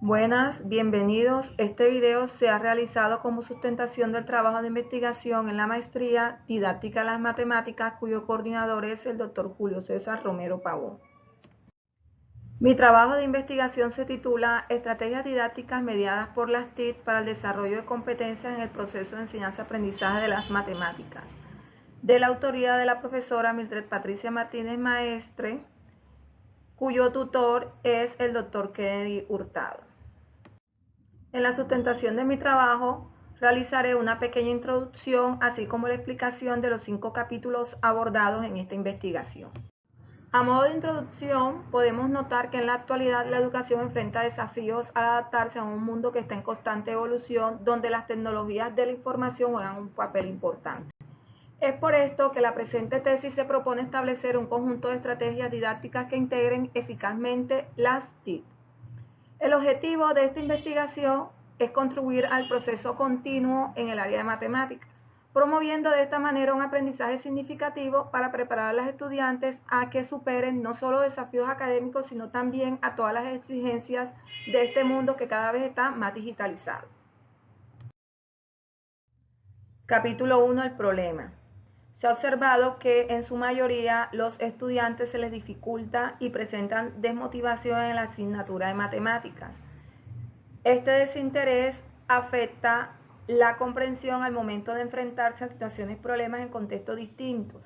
Buenas, bienvenidos. Este video se ha realizado como sustentación del trabajo de investigación en la maestría Didáctica de las Matemáticas, cuyo coordinador es el Dr. Julio César Romero Pavón. Mi trabajo de investigación se titula Estrategias didácticas mediadas por las TIC para el desarrollo de competencias en el proceso de enseñanza-aprendizaje de las matemáticas, de la autoría de la profesora Mildred Patricia Martínez Maestre, cuyo tutor es el Dr. Kennedy Hurtado. En la sustentación de mi trabajo realizaré una pequeña introducción, así como la explicación de los 5 capítulos abordados en esta investigación. A modo de introducción, podemos notar que en la actualidad la educación enfrenta desafíos al adaptarse a un mundo que está en constante evolución, donde las tecnologías de la información juegan un papel importante. Es por esto que la presente tesis se propone establecer un conjunto de estrategias didácticas que integren eficazmente las TIC. El objetivo de esta investigación es contribuir al proceso continuo en el área de matemáticas, promoviendo de esta manera un aprendizaje significativo para preparar a los estudiantes a que superen no solo desafíos académicos, sino también a todas las exigencias de este mundo que cada vez está más digitalizado. Capítulo 1, el problema. Se ha observado que en su mayoría los estudiantes se les dificulta y presentan desmotivación en la asignatura de matemáticas. Este desinterés afecta la comprensión al momento de enfrentarse a situaciones y problemas en contextos distintos.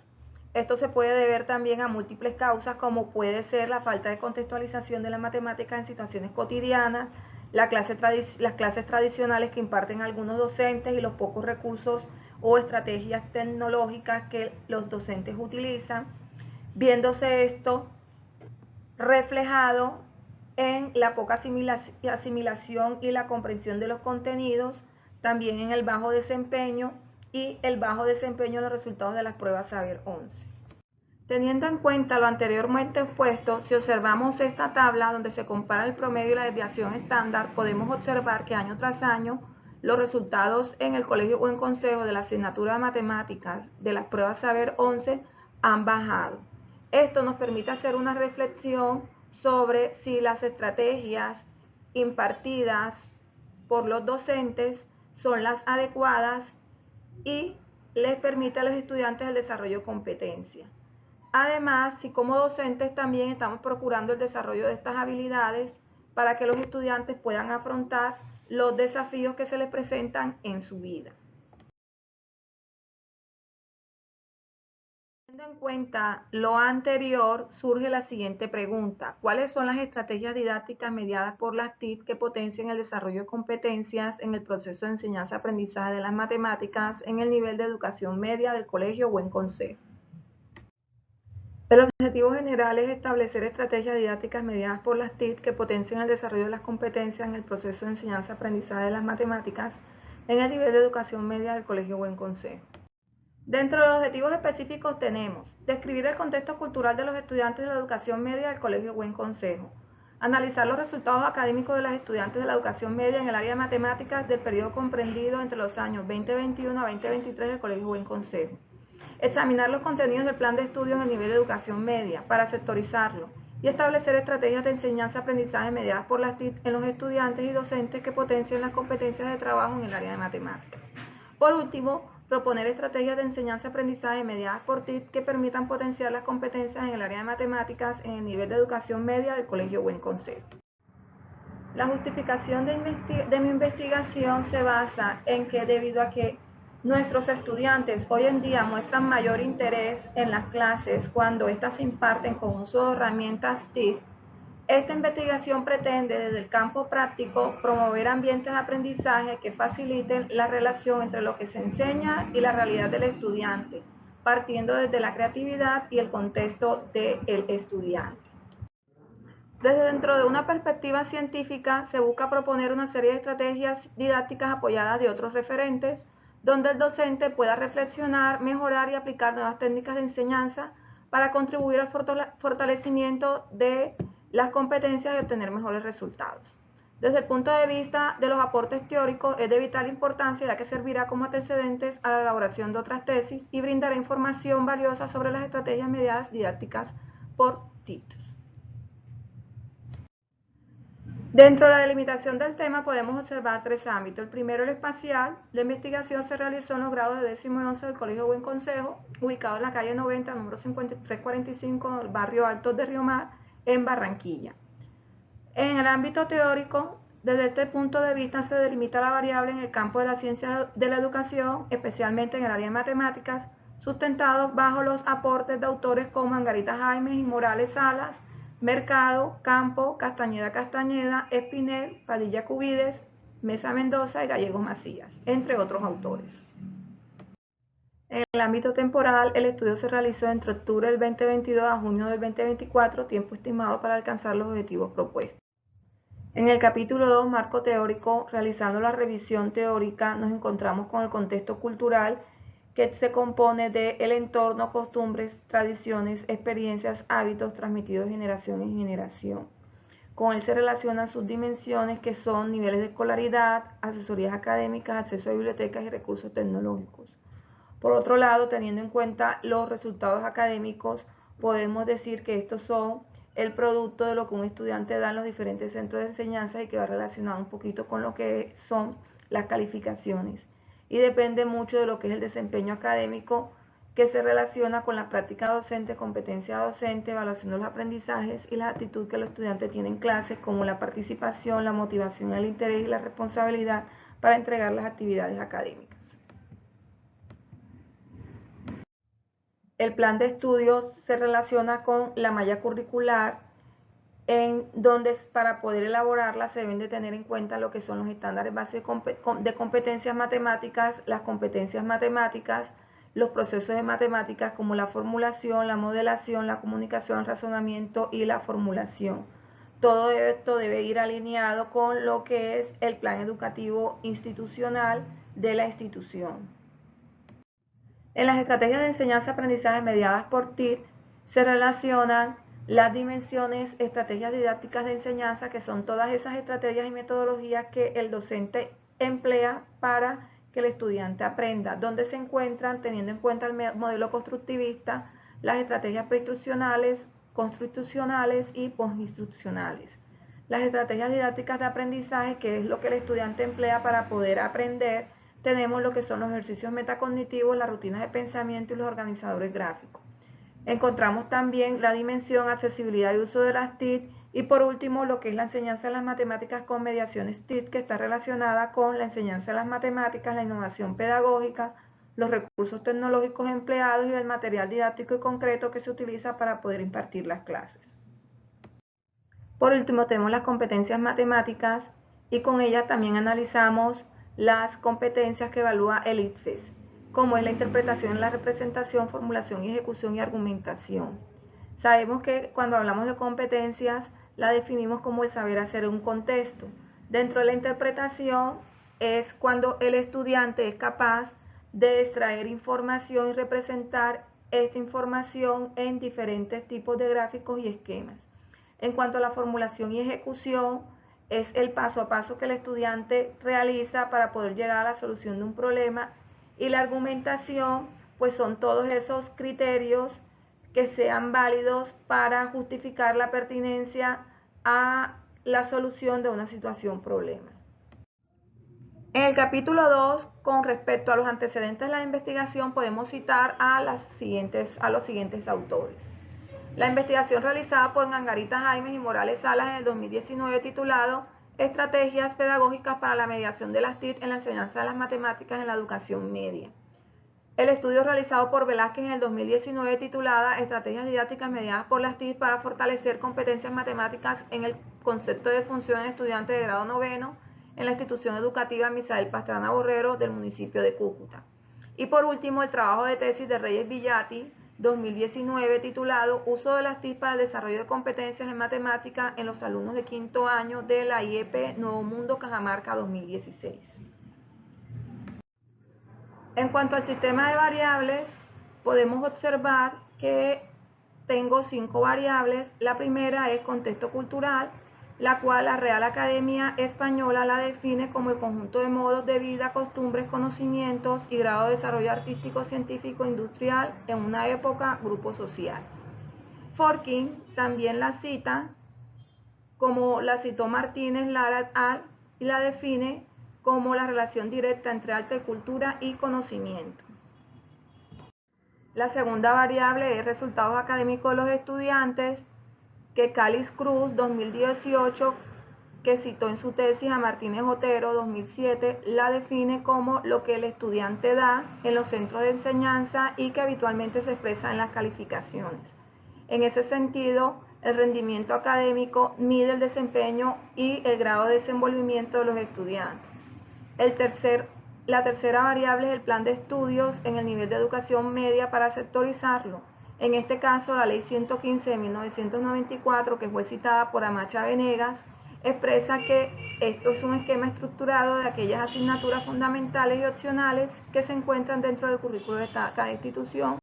Esto se puede deber también a múltiples causas, como puede ser la falta de contextualización de la matemática en situaciones cotidianas, las clases tradicionales que imparten algunos docentes y los pocos recursos o estrategias tecnológicas que los docentes utilizan, viéndose esto reflejado en la poca asimilación y la comprensión de los contenidos, también en el bajo desempeño y el bajo desempeño en los resultados de las pruebas Saber 11. Teniendo en cuenta lo anteriormente expuesto, si observamos esta tabla donde se compara el promedio y la desviación estándar, podemos observar que año tras año los resultados en el colegio o en consejo de la asignatura de matemáticas de las pruebas Saber 11 han bajado. Esto nos permite hacer una reflexión sobre si las estrategias impartidas por los docentes son las adecuadas y les permite a los estudiantes el desarrollo de competencias. Además, si como docentes también estamos procurando el desarrollo de estas habilidades para que los estudiantes puedan afrontar los desafíos que se les presentan en su vida. Teniendo en cuenta lo anterior, surge la siguiente pregunta. ¿Cuáles son las estrategias didácticas mediadas por las TIC que potencian el desarrollo de competencias en el proceso de enseñanza-aprendizaje de las matemáticas en el nivel de educación media del colegio o en consejo? El objetivo general es establecer estrategias didácticas mediadas por las TIC que potencien el desarrollo de las competencias en el proceso de enseñanza-aprendizaje de las matemáticas en el nivel de educación media del colegio o en consejo. Dentro de los objetivos específicos tenemos describir el contexto cultural de los estudiantes de la educación media del colegio o en consejo, analizar los resultados académicos de los estudiantes de la educación media en el área de matemáticas del periodo comprendido entre los años 2021 a 2023 del colegio o en consejo, examinar los contenidos del plan de estudio en el nivel de educación media para sectorizarlo y establecer estrategias de enseñanza-aprendizaje mediadas por las TIC en los estudiantes y docentes que potencien las competencias de trabajo en el área de matemáticas. Por último, proponer estrategias de enseñanza-aprendizaje mediadas por TIC que permitan potenciar las competencias en el área de matemáticas en el nivel de educación media del colegio o en consejo. La justificación de mi investigación se basa en que debido a que nuestros estudiantes hoy en día muestran mayor interés en las clases cuando éstas se imparten con uso de herramientas TIC, esta investigación pretende desde el campo práctico promover ambientes de aprendizaje que faciliten la relación entre lo que se enseña y la realidad del estudiante, partiendo desde la creatividad y el contexto del estudiante. Desde dentro de una perspectiva científica se busca proponer una serie de estrategias didácticas apoyadas de otros referentes, donde el docente pueda reflexionar, mejorar y aplicar nuevas técnicas de enseñanza para contribuir al fortalecimiento de las competencias y obtener mejores resultados. Desde el punto de vista de los aportes teóricos, es de vital importancia ya que servirá como antecedentes a la elaboración de otras tesis y brindará información valiosa sobre las estrategias mediadas didácticas por TIC. Dentro de la delimitación del tema podemos observar tres ámbitos. El primero, el espacial. La investigación se realizó en los grados de 10º y 11 del Colegio Buen Consejo, ubicado en la calle 90, número 5345, en el barrio Altos de Río Mar, en Barranquilla. En el ámbito teórico, desde este punto de vista se delimita la variable en el campo de la ciencia de la educación, especialmente en el área de matemáticas, sustentados bajo los aportes de autores como Angarita Jaimes y Morales Salas, Mercado, Campo, Castañeda, Espinel, Padilla Cubides, Mesa Mendoza y Gallegos Macías, entre otros autores. En el ámbito temporal, el estudio se realizó entre octubre del 2022 a junio del 2024, tiempo estimado para alcanzar los objetivos propuestos. En el capítulo 2, marco teórico, realizando la revisión teórica, nos encontramos con el contexto cultural que se compone de el entorno, costumbres, tradiciones, experiencias, hábitos transmitidos de generación en generación. Con él se relacionan sus dimensiones que son niveles de escolaridad, asesorías académicas, acceso a bibliotecas y recursos tecnológicos. Por otro lado, teniendo en cuenta los resultados académicos, podemos decir que estos son el producto de lo que un estudiante da en los diferentes centros de enseñanza y que va relacionado un poquito con lo que son las calificaciones. Y depende mucho de lo que es el desempeño académico, que se relaciona con la práctica docente, competencia docente, evaluación de los aprendizajes y la actitud que los estudiantes tienen en clases, como la participación, la motivación, el interés y la responsabilidad para entregar las actividades académicas. El plan de estudios se relaciona con la malla curricular, en donde para poder elaborarla se deben de tener en cuenta lo que son los estándares base de competencias matemáticas, las competencias matemáticas, los procesos de matemáticas como la formulación, la modelación, la comunicación, el razonamiento y la formulación. Todo esto debe ir alineado con lo que es el plan educativo institucional de la institución. En las estrategias de enseñanza-aprendizaje mediadas por TIC se relacionan las dimensiones, estrategias didácticas de enseñanza, que son todas esas estrategias y metodologías que el docente emplea para que el estudiante aprenda, donde se encuentran, teniendo en cuenta el modelo constructivista, las estrategias preinstruccionales, construccionales y postinstruccionales. Las estrategias didácticas de aprendizaje, que es lo que el estudiante emplea para poder aprender, tenemos lo que son los ejercicios metacognitivos, las rutinas de pensamiento y los organizadores gráficos. Encontramos también la dimensión accesibilidad y uso de las TIC y por último lo que es la enseñanza de las matemáticas con mediaciones TIC, que está relacionada con la enseñanza de las matemáticas, la innovación pedagógica, los recursos tecnológicos empleados y el material didáctico y concreto que se utiliza para poder impartir las clases. Por último tenemos las competencias matemáticas y con ellas también analizamos las competencias que evalúa el ICFES, como es la interpretación, la representación, formulación y ejecución y argumentación. Sabemos que cuando hablamos de competencias, la definimos como el saber hacer un contexto. Dentro de la interpretación es cuando el estudiante es capaz de extraer información y representar esta información en diferentes tipos de gráficos y esquemas. En cuanto a la formulación y ejecución, es el paso a paso que el estudiante realiza para poder llegar a la solución de un problema, y la argumentación pues son todos esos criterios que sean válidos para justificar la pertinencia a la solución de una situación problema. En el capítulo 2, con respecto a los antecedentes de la investigación, podemos citar a los siguientes autores. La investigación realizada por Angarita Jaimes y Morales Salas en el 2019 titulado Estrategias pedagógicas para la mediación de las TIC en la enseñanza de las matemáticas en la educación media. El estudio realizado por Velázquez en el 2019 titulada Estrategias didácticas mediadas por las TIC para fortalecer competencias matemáticas en el concepto de función en estudiantes de grado noveno en la institución educativa Misael Pastrana Borrero del municipio de Cúcuta. Y por último, el trabajo de tesis de Reyes Villati 2019 titulado Uso de las TIC para el desarrollo de competencias en matemática en los alumnos de quinto año de la IEP Nuevo Mundo Cajamarca 2016. En cuanto al sistema de variables, podemos observar que tengo 5 variables. La primera es contexto cultural, la cual la Real Academia Española la define como el conjunto de modos de vida, costumbres, conocimientos y grado de desarrollo artístico, científico, industrial en una época, grupo social. Forking también la cita como la citó Martínez, Lara et al, y la define como la relación directa entre arte, cultura y conocimiento. La segunda variable es resultados académicos de los estudiantes, que Cáliz Cruz, 2018, que citó en su tesis a Martínez Otero, 2007, la define como lo que el estudiante da en los centros de enseñanza y que habitualmente se expresa en las calificaciones. En ese sentido, el rendimiento académico mide el desempeño y el grado de desenvolvimiento de los estudiantes. La tercera variable es el plan de estudios en el nivel de educación media para sectorizarlo. En este caso, la Ley 115 de 1994, que fue citada por Amacha Venegas, expresa que esto es un esquema estructurado de aquellas asignaturas fundamentales y opcionales que se encuentran dentro del currículo de cada institución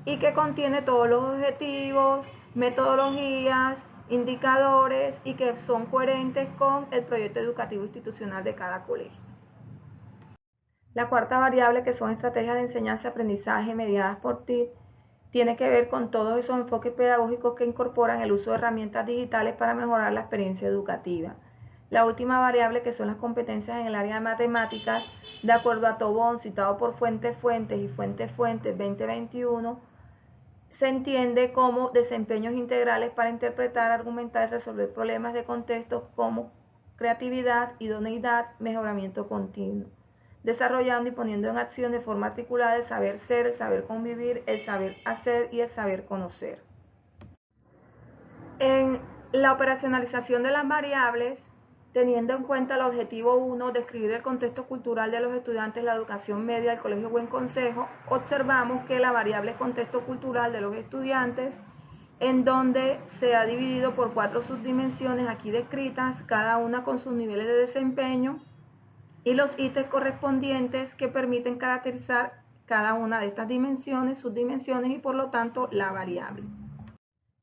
y que contiene todos los objetivos, metodologías, indicadores y que son coherentes con el proyecto educativo institucional de cada colegio. La cuarta variable, que son estrategias de enseñanza-aprendizaje mediadas por TIC, tiene que ver con todos esos enfoques pedagógicos que incorporan el uso de herramientas digitales para mejorar la experiencia educativa. La última variable, que son las competencias en el área de matemáticas, de acuerdo a Tobón, citado por Fuentes y Fuentes 2021, se entiende como desempeños integrales para interpretar, argumentar y resolver problemas de contexto como creatividad, idoneidad, mejoramiento continuo, desarrollando y poniendo en acción de forma articulada el saber ser, el saber convivir, el saber hacer y el saber conocer. En la operacionalización de las variables, teniendo en cuenta el objetivo 1, describir el contexto cultural de los estudiantes en la educación media del Colegio Buen Consejo, observamos que la variable contexto cultural de los estudiantes, en donde se ha dividido por 4 subdimensiones aquí descritas, cada una con sus niveles de desempeño, y los ítems correspondientes que permiten caracterizar cada una de estas dimensiones, subdimensiones y por lo tanto la variable.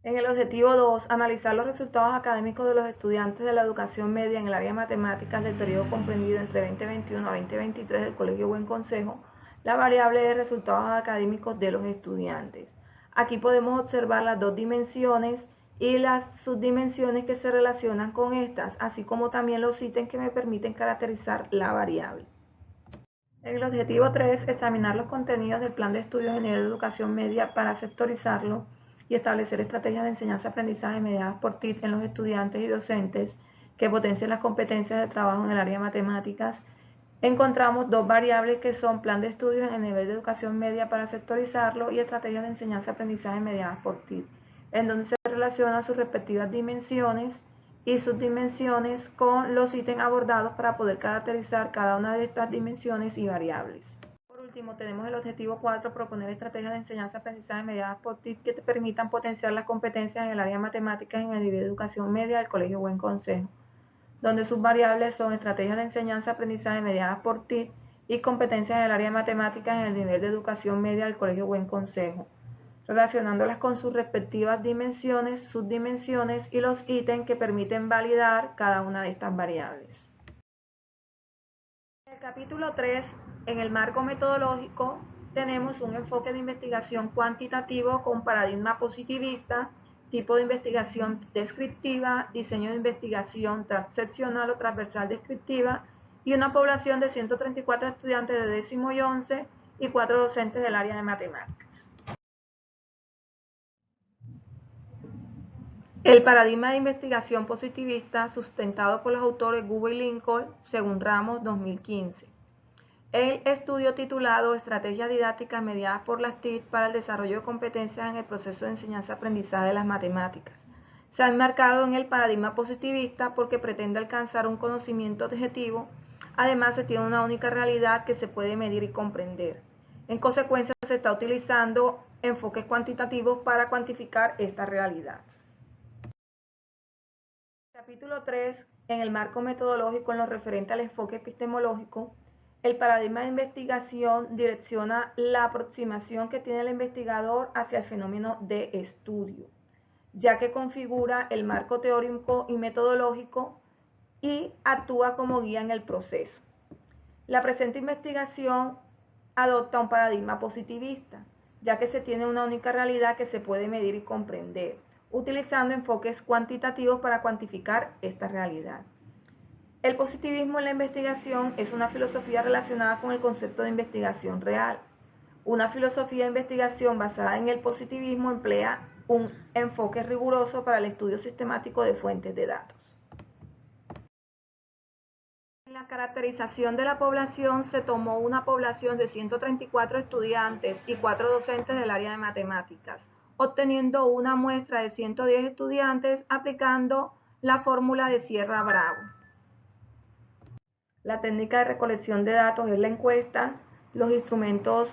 En el objetivo 2, analizar los resultados académicos de los estudiantes de la educación media en el área de matemáticas del periodo comprendido entre 2021 a 2023 del Colegio Buen Consejo, la variable de resultados académicos de los estudiantes. Aquí podemos observar las 2 dimensiones y las subdimensiones que se relacionan con estas, así como también los ítems que me permiten caracterizar la variable. En el objetivo 3, examinar los contenidos del plan de estudios en nivel de educación media para sectorizarlo y establecer estrategias de enseñanza-aprendizaje mediadas por TIC en los estudiantes y docentes que potencien las competencias de trabajo en el área de matemáticas. Encontramos 2 variables que son plan de estudios en el nivel de educación media para sectorizarlo y estrategias de enseñanza-aprendizaje mediadas por TIC, en donde se relacionan sus respectivas dimensiones y subdimensiones con los ítems abordados para poder caracterizar cada una de estas dimensiones y variables. Por último, tenemos el objetivo 4, proponer estrategias de enseñanza-aprendizaje mediadas por TIC que te permitan potenciar las competencias en el área de matemáticas en el nivel de educación media del Colegio Buen Consejo, donde sus variables son estrategias de enseñanza-aprendizaje mediadas por TIC y competencias en el área de matemáticas en el nivel de educación media del Colegio Buen Consejo, relacionándolas con sus respectivas dimensiones, subdimensiones y los ítems que permiten validar cada una de estas variables. En el capítulo 3, en el marco metodológico, tenemos un enfoque de investigación cuantitativo con paradigma positivista, tipo de investigación descriptiva, diseño de investigación transeccional o transversal descriptiva y una población de 134 estudiantes de décimo y 11 y 4 docentes del área de matemáticas. El paradigma de investigación positivista, sustentado por los autores Google y Lincoln, según Ramos, 2015. El estudio titulado Estrategias didácticas mediadas por las TIC para el desarrollo de competencias en el proceso de enseñanza-aprendizaje de las matemáticas. Se ha enmarcado en el paradigma positivista porque pretende alcanzar un conocimiento objetivo. Además, se tiene una única realidad que se puede medir y comprender. En consecuencia, se está utilizando enfoques cuantitativos para cuantificar esta realidad. Capítulo 3, en el marco metodológico en lo referente al enfoque epistemológico, el paradigma de investigación direcciona la aproximación que tiene el investigador hacia el fenómeno de estudio, ya que configura el marco teórico y metodológico y actúa como guía en el proceso. La presente investigación adopta un paradigma positivista, ya que se tiene una única realidad que se puede medir y comprender, utilizando enfoques cuantitativos para cuantificar esta realidad. El positivismo en la investigación es una filosofía relacionada con el concepto de investigación real. Una filosofía de investigación basada en el positivismo emplea un enfoque riguroso para el estudio sistemático de fuentes de datos. En la caracterización de la población se tomó una población de 134 estudiantes y 4 docentes del área de matemáticas, obteniendo una muestra de 110 estudiantes aplicando la fórmula de Sierra Bravo. La técnica de recolección de datos es la encuesta. Los instrumentos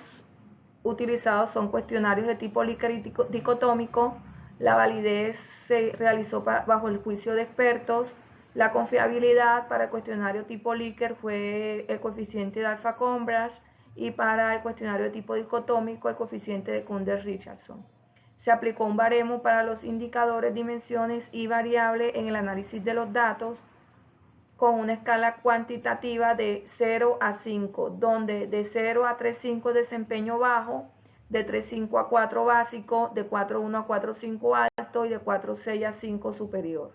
utilizados son cuestionarios de tipo Likert dicotómico. La validez se realizó bajo el juicio de expertos. La confiabilidad para el cuestionario tipo Likert fue el coeficiente de Alpha-Combras y para el cuestionario de tipo dicotómico el coeficiente de Kunder-Richardson. Se aplicó un baremo para los indicadores, dimensiones y variables en el análisis de los datos con una escala cuantitativa de 0 a 5, donde de 0 a 3.5 desempeño bajo, de 3.5 a 4 básico, de 4.1 a 4.5 alto y de 4.6 a 5 superior.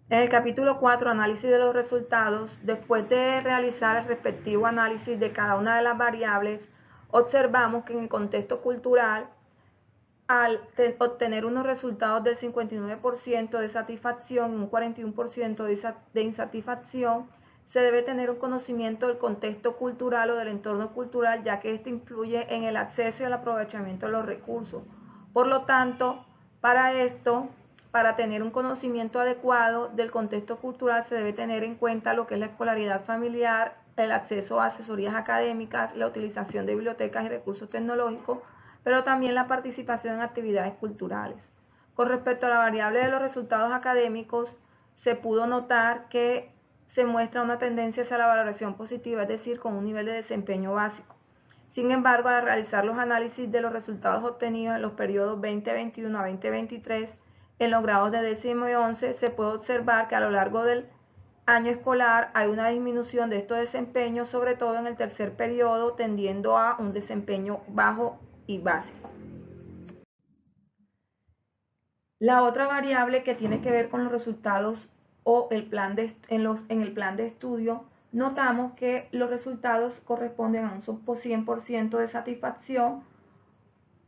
En el capítulo 4, análisis de los resultados, después de realizar el respectivo análisis de cada una de las variables, observamos que en el contexto cultural, al obtener unos resultados del 59% de satisfacción y un 41% de insatisfacción, se debe tener un conocimiento del contexto cultural o del entorno cultural, ya que este influye en el acceso y el aprovechamiento de los recursos. Por lo tanto, para tener un conocimiento adecuado del contexto cultural, se debe tener en cuenta lo que es la escolaridad familiar, el acceso a asesorías académicas, la utilización de bibliotecas y recursos tecnológicos, pero también la participación en actividades culturales. Con respecto a la variable de los resultados académicos, se pudo notar que se muestra una tendencia hacia la valoración positiva, es decir, con un nivel de desempeño básico. Sin embargo, al realizar los análisis de los resultados obtenidos en los periodos 2021 a 2023, en los grados de décimo y 11, se puede observar que a lo largo del año escolar hay una disminución de estos desempeños, sobre todo en el tercer periodo, tendiendo a un desempeño bajo y básico. La otra variable que tiene que ver con los resultados o en el plan de estudio, notamos que los resultados corresponden a un 100% de satisfacción,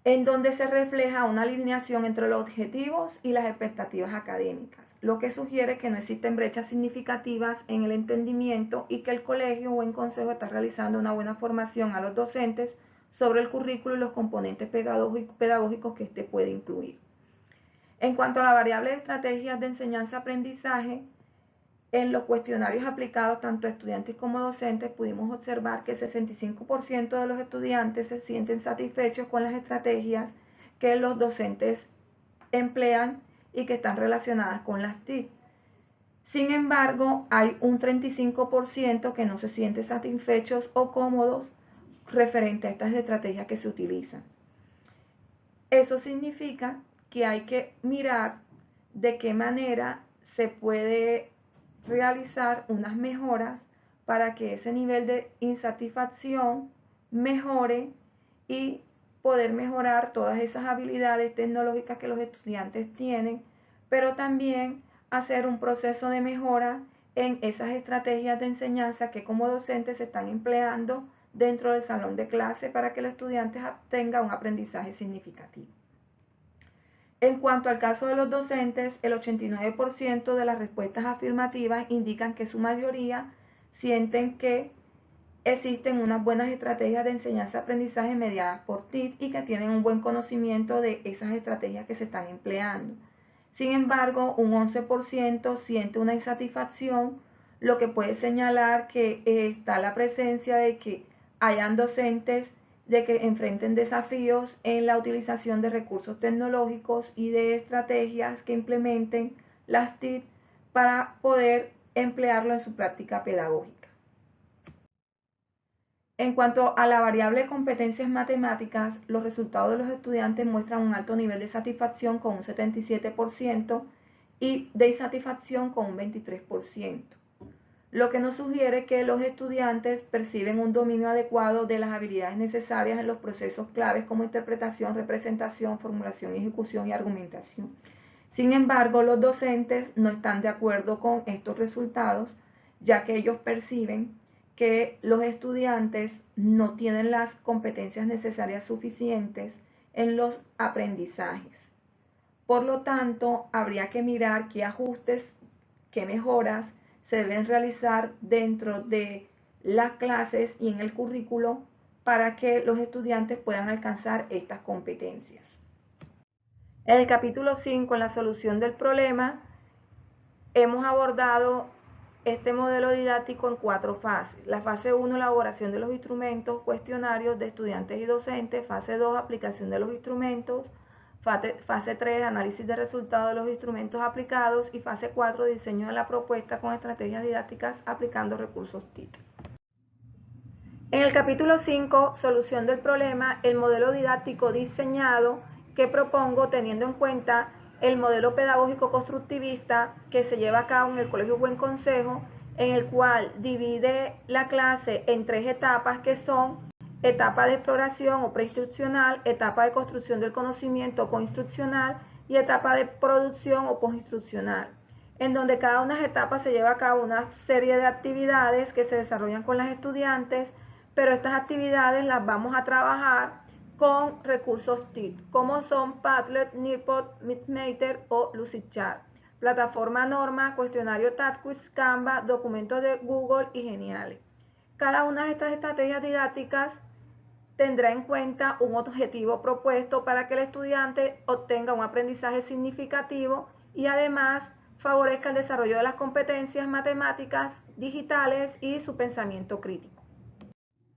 en donde se refleja una alineación entre los objetivos y las expectativas académicas, lo que sugiere que no existen brechas significativas en el entendimiento y que el colegio o el consejo está realizando una buena formación a los docentes sobre el currículo y los componentes pedagógicos que éste puede incluir. En cuanto a la variable de estrategias de enseñanza-aprendizaje, en los cuestionarios aplicados tanto a estudiantes como docentes pudimos observar que el 65% de los estudiantes se sienten satisfechos con las estrategias que los docentes emplean y que están relacionadas con las TIC. Sin embargo, hay un 35% que no se siente satisfechos o cómodos referente a estas estrategias que se utilizan. Eso significa que hay que mirar de qué manera se puede realizar unas mejoras para que ese nivel de insatisfacción mejore y poder mejorar todas esas habilidades tecnológicas que los estudiantes tienen, pero también hacer un proceso de mejora en esas estrategias de enseñanza que como docentes se están empleando dentro del salón de clase para que los estudiantes tengan un aprendizaje significativo. En cuanto al caso de los docentes, el 89% de las respuestas afirmativas indican que su mayoría sienten que existen unas buenas estrategias de enseñanza-aprendizaje mediadas por TIC y que tienen un buen conocimiento de esas estrategias que se están empleando. Sin embargo, un 11% siente una insatisfacción, lo que puede señalar que está la presencia de que hayan docentes de que enfrenten desafíos en la utilización de recursos tecnológicos y de estrategias que implementen las TIC para poder emplearlo en su práctica pedagógica. En cuanto a la variable de competencias matemáticas, los resultados de los estudiantes muestran un alto nivel de satisfacción con un 77% y de insatisfacción con un 23%. lo que nos sugiere que los estudiantes perciben un dominio adecuado de las habilidades necesarias en los procesos claves como interpretación, representación, formulación, ejecución y argumentación. Sin embargo, los docentes no están de acuerdo con estos resultados, ya que ellos perciben que los estudiantes no tienen las competencias necesarias suficientes en los aprendizajes. Por lo tanto, habría que mirar qué ajustes, qué mejoras se deben realizar dentro de las clases y en el currículo para que los estudiantes puedan alcanzar estas competencias. En el capítulo 5, en la solución del problema, hemos abordado este modelo didáctico en 4 fases. La fase 1, elaboración de los instrumentos, cuestionarios de estudiantes y docentes. Fase 2, aplicación de los instrumentos. Fase 3, análisis de resultados de los instrumentos aplicados. Y fase 4, diseño de la propuesta con estrategias didácticas aplicando recursos TIC. En el capítulo 5, solución del problema, el modelo didáctico diseñado que propongo teniendo en cuenta el modelo pedagógico constructivista que se lleva a cabo en el Colegio Buen Consejo, en el cual divide la clase en 3 etapas que son etapa de exploración o preinstruccional, etapa de construcción del conocimiento coinstruccional y etapa de producción o postinstruccional, en donde cada una de las etapas se lleva a cabo una serie de actividades que se desarrollan con las estudiantes, pero estas actividades las vamos a trabajar con recursos TIC, como son Padlet, Nearpod, Mixmaker o Lucidchart, plataforma Norma, cuestionario TADQuiz, Canva, documentos de Google y Genially. Cada una de estas estrategias didácticas tendrá en cuenta un objetivo propuesto para que el estudiante obtenga un aprendizaje significativo y además favorezca el desarrollo de las competencias matemáticas, digitales y su pensamiento crítico.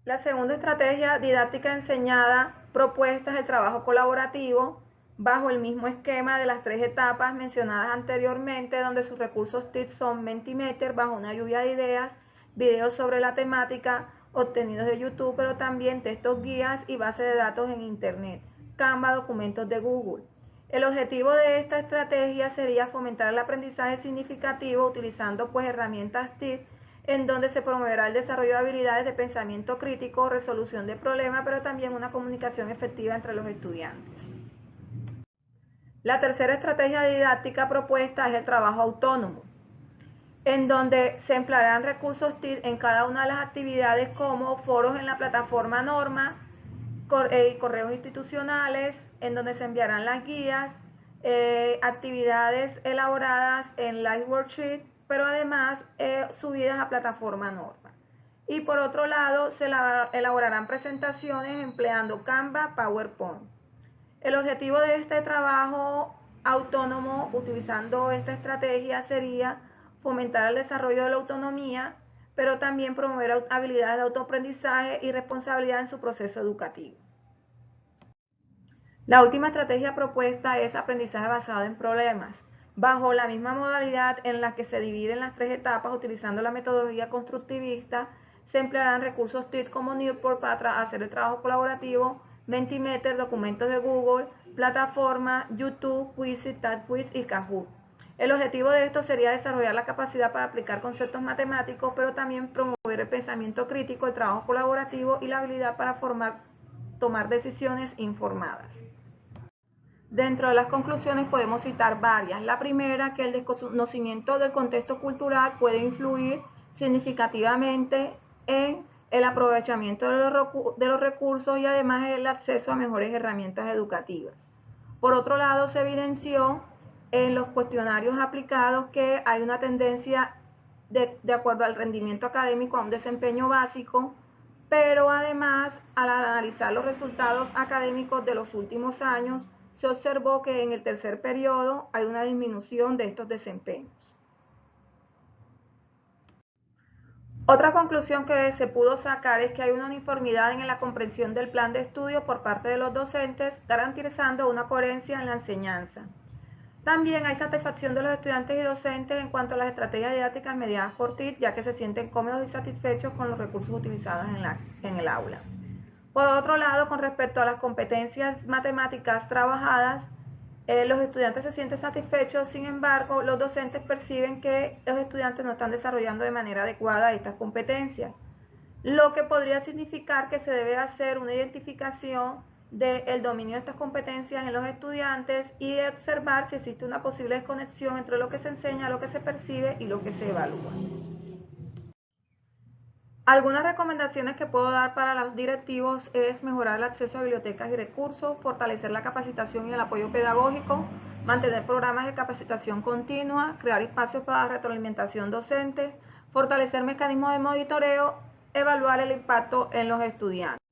La segunda estrategia didáctica enseñada propuesta es el trabajo colaborativo bajo el mismo esquema de las 3 etapas mencionadas anteriormente, donde sus recursos TIC son Mentimeter bajo una lluvia de ideas, videos sobre la temática obtenidos de YouTube, pero también textos guías y bases de datos en Internet, Canva, documentos de Google. El objetivo de esta estrategia sería fomentar el aprendizaje significativo utilizando herramientas TIC, en donde se promoverá el desarrollo de habilidades de pensamiento crítico, resolución de problemas, pero también una comunicación efectiva entre los estudiantes. La tercera estrategia didáctica propuesta es el trabajo autónomo, en donde se emplearán recursos TIC en cada una de las actividades como foros en la plataforma Norma, correos institucionales, en donde se enviarán las guías, actividades elaboradas en Live Worksheet, pero además subidas a plataforma Norma. Y por otro lado, se elaborarán presentaciones empleando Canva, PowerPoint. El objetivo de este trabajo autónomo, utilizando esta estrategia, sería fomentar el desarrollo de la autonomía, pero también promover habilidades de autoaprendizaje y responsabilidad en su proceso educativo. La última estrategia propuesta es aprendizaje basado en problemas, bajo la misma modalidad en la que se dividen las 3 etapas utilizando la metodología constructivista. Se emplearán recursos TIC como Nearpod para hacer el trabajo colaborativo, Mentimeter, documentos de Google, plataforma, YouTube, Quizlet, TADQuiz y Kahoot. El objetivo de esto sería desarrollar la capacidad para aplicar conceptos matemáticos, pero también promover el pensamiento crítico, el trabajo colaborativo y la habilidad para tomar decisiones informadas. Dentro de las conclusiones podemos citar varias. La primera, que el desconocimiento del contexto cultural puede influir significativamente en el aprovechamiento de los recursos y además el acceso a mejores herramientas educativas. Por otro lado, se evidenció en los cuestionarios aplicados que hay una tendencia de acuerdo al rendimiento académico a un desempeño básico, pero además al analizar los resultados académicos de los últimos años, se observó que en el tercer periodo hay una disminución de estos desempeños. Otra conclusión que se pudo sacar es que hay una uniformidad en la comprensión del plan de estudio por parte de los docentes, garantizando una coherencia en la enseñanza. También hay satisfacción de los estudiantes y docentes en cuanto a las estrategias didácticas mediadas por TIC, ya que se sienten cómodos y satisfechos con los recursos utilizados en el aula. Por otro lado, con respecto a las competencias matemáticas trabajadas, Los estudiantes se sienten satisfechos, sin embargo, los docentes perciben que los estudiantes no están desarrollando de manera adecuada estas competencias, lo que podría significar que se debe hacer una identificación del dominio de estas competencias en los estudiantes y observar si existe una posible desconexión entre lo que se enseña, lo que se percibe y lo que se evalúa. Algunas recomendaciones que puedo dar para los directivos es mejorar el acceso a bibliotecas y recursos, fortalecer la capacitación y el apoyo pedagógico, mantener programas de capacitación continua, crear espacios para retroalimentación docente, fortalecer mecanismos de monitoreo, evaluar el impacto en los estudiantes.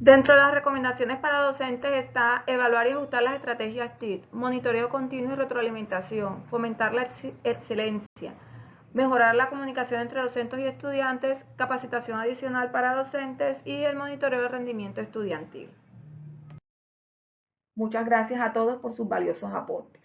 Dentro de las recomendaciones para docentes está evaluar y ajustar las estrategias TIC, monitoreo continuo y retroalimentación, fomentar la excelencia, mejorar la comunicación entre docentes y estudiantes, capacitación adicional para docentes y el monitoreo de rendimiento estudiantil. Muchas gracias a todos por sus valiosos aportes.